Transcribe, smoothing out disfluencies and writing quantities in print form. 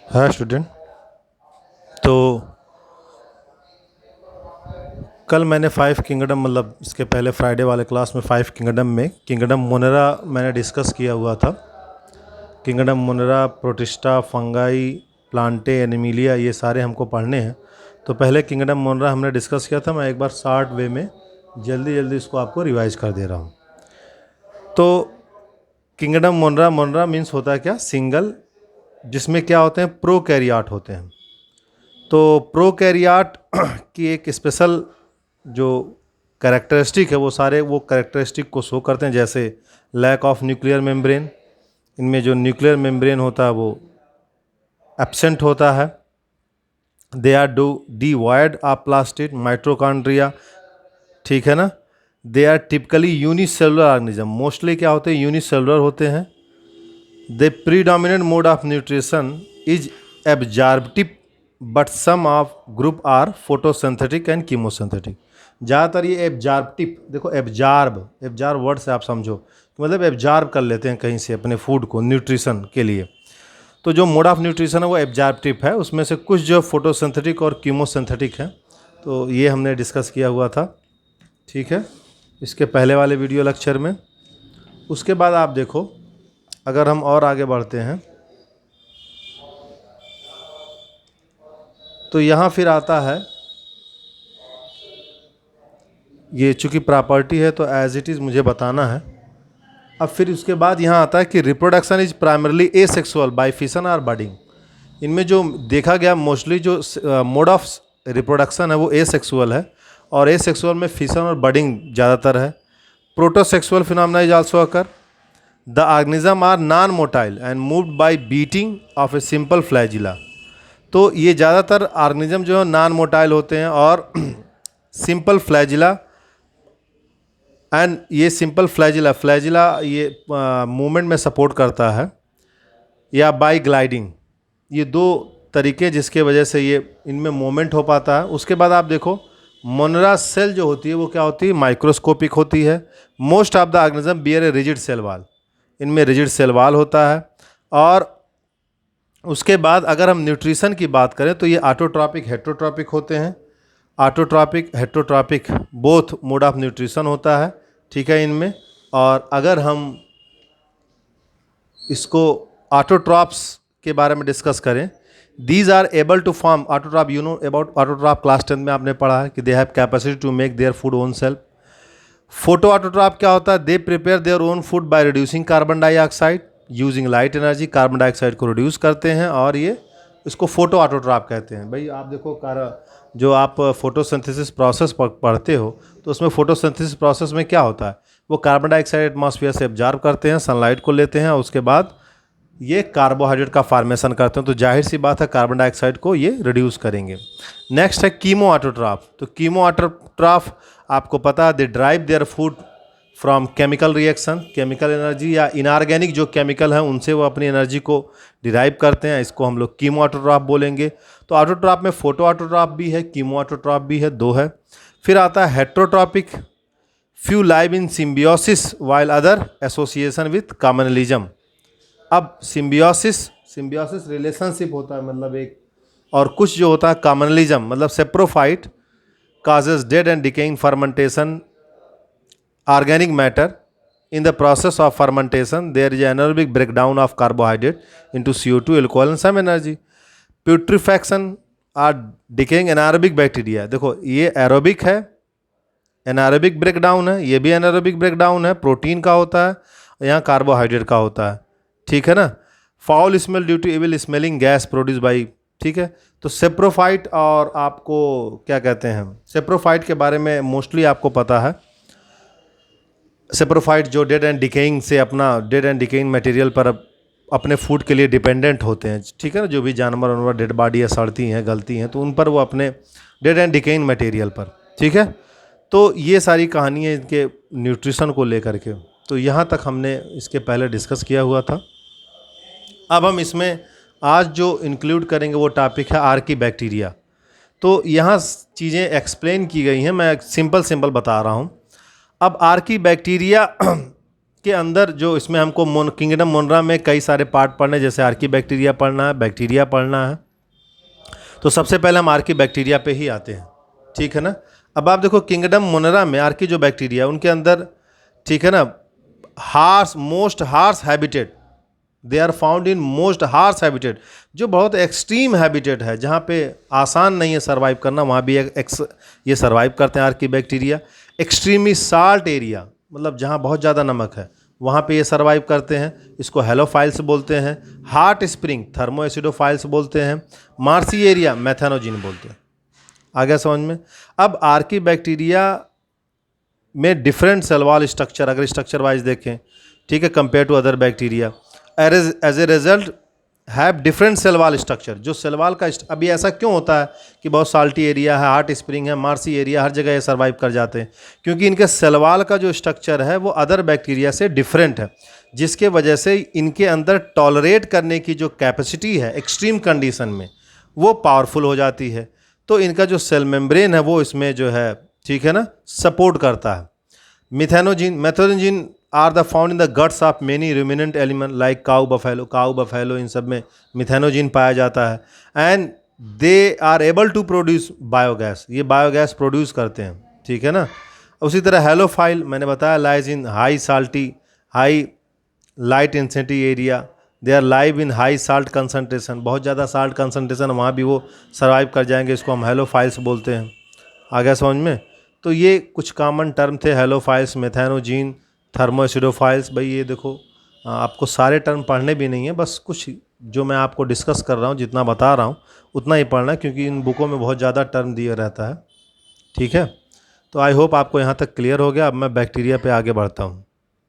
हाँ स्टूडेंट, तो कल मैंने फाइव किंगडम मतलब इसके पहले फ्राइडे वाले क्लास में फाइव किंगडम में किंगडम मोनेरा मैंने डिस्कस किया हुआ था। Kingdom Monera, protista, fungi, Plantae, Animalia, ये सारे हमको पढ़ने हैं। तो पहले किंगडम मोनेरा हमने डिस्कस किया था। मैं एक बार शॉर्ट वे में जल्दी जल्दी इसको आपको रिवाइज कर दे रहा हूँ। तो किंगडम मोनेरा, मोनेरा मीन्स होता है क्या, सिंगल, जिसमें क्या होते हैं, प्रोकैरियोट होते हैं। तो प्रोकैरियोट की एक स्पेशल जो कैरेक्टरिस्टिक है, वो सारे वो कैरेक्टरिस्टिक को शो करते हैं, जैसे लैक ऑफ न्यूक्लियर मेम्ब्रेन, इनमें जो न्यूक्लियर मेम्ब्रेन होता है वो एब्सेंट होता है। They are devoid of plastid mitochondria, ठीक है ना। They are typically unicellular organism, mostly क्या होते हैं, यूनिसेलुलर होते हैं। The predominant mode of nutrition is absorptive but some of group are photosynthetic and chemosynthetic. ज़्यादातर ये एब्जॉर्प्टिव, देखो एब्जॉर्ब वर्ड से आप समझो, मतलब एब्जॉर्ब कर लेते हैं कहीं से अपने फूड को न्यूट्रिशन के लिए। तो जो मोड ऑफ न्यूट्रिशन है वो एब्जॉर्प्टिव है, उसमें से कुछ जो फोटोसिंथेटिक और कीमोसिंथेटिक है। तो ये हमने डिस्कस किया हुआ था, ठीक है, इसके पहले वाले वीडियो लेक्चर में। उसके बाद आप देखो, अगर हम और आगे बढ़ते हैं तो यहाँ फिर आता है, ये चूँकि प्रॉपर्टी है तो एज इट इज़ मुझे बताना है। अब फिर उसके बाद यहाँ आता है कि reproduction is primarily asexual by fission और बडिंग। इनमें जो देखा गया मोस्टली जो मोड ऑफ रिप्रोडक्शन है वो एसेक्सुअल है, और एसेक्सुअल में फिशन और बडिंग ज़्यादातर है। Protosexual phenomena is also occur. The organism are non motile and moved by beating of a simple flagella. तो ये ज़्यादातर ऑर्गेनिज्म जो है नॉन मोटाइल होते हैं और सिंपल फ्लैजिला, एंड ये सिंपल फ्लैजिला ये मूवमेंट में सपोर्ट करता है, या बाय ग्लाइडिंग। ये दो तरीके जिसके वजह से ये इनमें मूवमेंट हो पाता है। उसके बाद आप देखो, मोनेरा सेल जो होती है वो क्या होती है, माइक्रोस्कोपिक होती है। Most of the organism bear a rigid cell wall, इनमें रिजिड सेल वाल होता है। और उसके बाद अगर हम न्यूट्रिशन की बात करें तो ये ऑटोट्रॉपिक हेट्रोट्रॉपिक होते हैं। Autotrophic heterotrophic both mode of nutrition होता है, ठीक है, इनमें। और अगर हम इसको ऑटोट्रॉप्स के बारे में डिस्कस करें, these are able to form autotroph, you know about autotroph, class 10 में आपने पढ़ा है कि they have capacity to make their food own self. Photo autotroph क्या होता है, they prepare their own food by reducing carbon dioxide using light energy, carbon dioxide को reduce करते हैं, और ये इसको फोटो ऑटोट्रॉप कहते हैं। भाई आप देखो, जो आप फोटोसिंथेसिस प्रोसेस पढ़ते हो तो उसमें फोटोसिंथेसिस प्रोसेस में क्या होता है, वो कार्बन डाइऑक्साइड एटमॉस्फेयर से एब्जॉर्ब करते हैं, सनलाइट को लेते हैं, और उसके बाद ये कार्बोहाइड्रेट का फॉर्मेशन करते हैं। तो जाहिर सी बात है कार्बन डाइऑक्साइड को ये रिड्यूस करेंगे। नेक्स्ट है कीमो ऑटोट्रॉफ। तो कीमो ऑटोट्रॉफ आपको पता है, they drive their food from chemical reaction, chemical energy या इनऑर्गेनिक जो केमिकल हैं उनसे वो अपनी एनर्जी को डिराइव करते हैं। इसको हम लोग कीमो ऑटोट्रॉफ बोलेंगे। तो ऑटोट्रॉफ में फोटो ऑटोट्रॉफ भी है, कीमो ऑटोट्रॉफ भी है, दो है। फिर आता है heterotrophic, few live in symbiosis while other association with communalism. अब सिम्बियोसिस रिलेशनशिप होता है, मतलब एक, और कुछ जो होता है कॉमनलिज्म, मतलब saprophyte causes dead and decaying fermentation organic matter. In the process of fermentation there is anaerobic breakdown of carbohydrate into CO2, alcohol and some energy. Putrefaction are decaying anaerobic bacteria। देखो ये aerobic है, anaerobic breakdown है, ये भी anaerobic breakdown है, protein का होता है, यहाँ कार्बोहाइड्रेट का होता है, ठीक है ना। Foul smell due to evil smelling gas produce by, ठीक है। तो सेप्रोफाइट, और आपको क्या कहते हैं, सेप्रोफाइट के बारे में मोस्टली आपको पता है। सेप्रोफाइट जो डेड एंड डिकेइंग से अपना डेड एंड डिकेइंग मटेरियल पर अपने फूड के लिए डिपेंडेंट होते हैं, ठीक है ना। जो भी जानवर उनवर डेड बॉडी या सड़ती हैं, गलती हैं, तो उन पर वो अपने डेड एंड डिकेइंग मटेरियल पर, ठीक है। तो ये सारी कहानी है इनके न्यूट्रिशन को लेकर के। तो यहाँ तक हमने इसके पहले डिस्कस किया हुआ था। अब हम इसमें आज जो इंक्लूड करेंगे वो टॉपिक है आर्की बैक्टीरिया। तो यहाँ चीज़ें एक्सप्लेन की गई हैं, मैं सिंपल बता रहा हूँ। अब आर्की बैक्टीरिया इसके अंदर जो इसमें हमको किंगडम मोनरा में कई सारे पार्ट पढ़ने, जैसे आर्की बैक्टीरिया पढ़ना है, बैक्टीरिया पढ़ना है। तो सबसे पहले हम आर्की बैक्टीरिया पे ही आते हैं, ठीक है ना। अब आप देखो किंगडम मोनरा में आर्की जो बैक्टीरिया उनके अंदर, ठीक है ना, most harsh habitat, they are found in most harsh habitat, जो बहुत एक्सट्रीम हैबिटेट है, जहाँ पे आसान नहीं है सर्वाइव करना, वहाँ भी ये सर्वाइव करते हैं Archie bacteria. Extremely salt area, मतलब जहाँ बहुत ज़्यादा नमक है, वहाँ पे ये सर्वाइव करते हैं, इसको हेलोफाइल्स बोलते हैं। हार्ट स्प्रिंग थर्मोएसिडोफाइल्स बोलते हैं। मार्सी एरिया मैथेनोजिन बोलते हैं। आ गया समझ में। अब आर्की बैक्टीरिया में डिफरेंट सेल वॉल स्ट्रक्चर, अगर स्ट्रक्चर वाइज देखें, ठीक है, compare to other bacteria, as a result have different cell wall structure. जो सेल वॉल का अभी ऐसा क्यों होता है कि बहुत साल्टी एरिया है, हार्ट स्प्रिंग है, मार्सी एरिया, हर जगह ये सर्वाइव कर जाते हैं, क्योंकि इनके सेल वॉल का जो स्ट्रक्चर है वो अदर बैक्टीरिया से डिफरेंट है, जिसके वजह से इनके अंदर टॉलरेट करने की जो कैपेसिटी है एक्सट्रीम कंडीशन में, वो पावरफुल हो जाती है। तो इनका जो सेल मेम्ब्रेन है वो इसमें जो है, ठीक है ना, सपोर्ट करता है। Methanogen are the found in the guts of many ruminant element like cow buffalo, इन सब में मिथेनोजिन पाया जाता है। And they are able to produce biogas, ये बायोगैस प्रोड्यूस करते हैं, ठीक है ना। उसी तरह हेलोफाइल मैंने बताया lies in high light intensity area, they are live in high salt concentration, बहुत ज़्यादा साल्ट कंसनट्रेशन, वहाँ भी वो सर्वाइव कर जाएंगे, इसको हम हेलोफाइल्स बोलते हैं। आ गया समझ में। तो ये कुछ कॉमन टर्म थे, हेलोफाइल्स, मेथेनोजिन, थर्मोएसिडोफाइल्स। भाई ये देखो, आपको सारे टर्म पढ़ने भी नहीं है, बस कुछ जो मैं आपको डिस्कस कर रहा हूँ, जितना बता रहा हूँ उतना ही पढ़ना, क्योंकि इन बुकों में बहुत ज़्यादा टर्म दिया रहता है, ठीक है। तो आई होप आपको यहाँ तक क्लियर हो गया। अब मैं बैक्टीरिया पे आगे बढ़ता हूँ।